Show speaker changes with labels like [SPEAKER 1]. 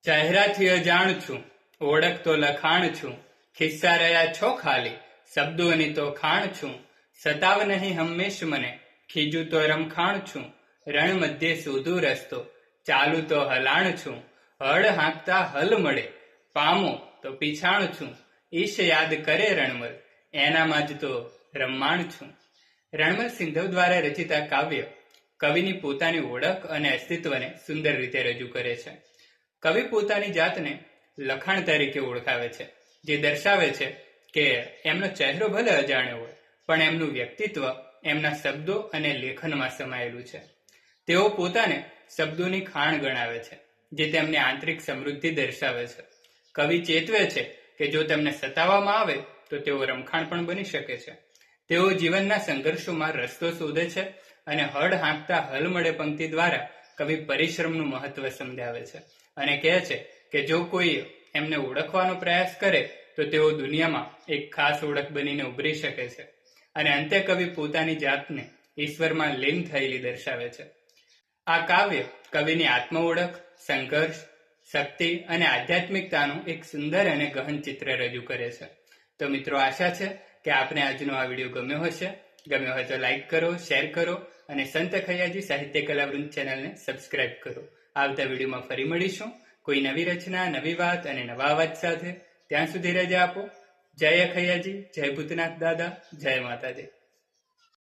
[SPEAKER 1] ચહેરાથી અજાણ છું, ઓળખ તો લખાણ છું, ખિસ્સા રહ્યા છો ખાલી, શબ્દોની તો ખાણ છું. સતાવ નહીં હંમેશ મને, ખીજું તો રમખાણ છું, રણ મધ્યે શોધું રસ્તો, ચાલુ તો હલાણ છું. હળ હાંકતા હલ મળે, પામો તો પીછાણ છું, ઈશ યાદ કરે રણમલ, એનામાં જ તો રમ્માણ છું. રણમલ સિંધવ દ્વારા રચિત આ કાવ્ય કવિની પોતાની ઓળખ અને અસ્તિત્વને સુંદર રીતે રજૂ કરે છે. કવિ પોતાની જાતને લખાણ તરીકે ઓળખાવે છે, જે દર્શાવે છે કે એમનો ચહેરો ભલે અજાણ્યો હોય, પણ એમનું વ્યક્તિત્વ એમના શબ્દો અને લેખનમાં સમાયેલું છે. તેઓ પોતાને શબ્દોની ખાણ ગણાવે છે, જે તેમની આંતરિક સમૃદ્ધિ દર્શાવે છે. કવિ ચેતવે છે કે જો તેમને સતાવવામાં આવે તો તેઓ રમખાણ પણ બની શકે છે. તેઓ જીવનના સંઘર્ષોમાં રસ્તો શોધે છે અને હળ હાંકતા હલ મળે પંક્તિ દ્વારા કવિ પરિશ્રમનું મહત્વ સમજાવે છે અને કહે છે કે જો કોઈ એમને ઓળખવાનો પ્રયાસ કરે તો તેઓ દુનિયામાં એક ખાસ ઓળખ બનીને ઉભરી શકે છે. અને અંતે કવિ પોતાની જાતને ઈશ્વરમાં લીન થયેલી દર્શાવે છે. આ કાવ્ય કવિની આત્મ ઓળખ, સંઘર્ષ, શક્તિ અને આધ્યાત્મિકતાનું એક સુંદર અને ગહન ચિત્ર રજૂ કરે છે. તો મિત્રો, આશા છે કે આપને આજનો આ વિડીયો ગમ્યો હશે. ગમ્યો હોય તો લાઈક કરો, શેર કરો અને સંત ખૈયાજી સાહિત્ય કલાવૃંદ ચેનલને સબસ્ક્રાઇબ કરો. આવતા વિડીયોમાં ફરી મળીશું કોઈ નવી રચના, નવી વાત અને નવા અવાજ સાથે. ત્યાં સુધી રજા આપો. જય ખૈયાજી, જય ભૂતનાથ દાદા, જય માતાજી.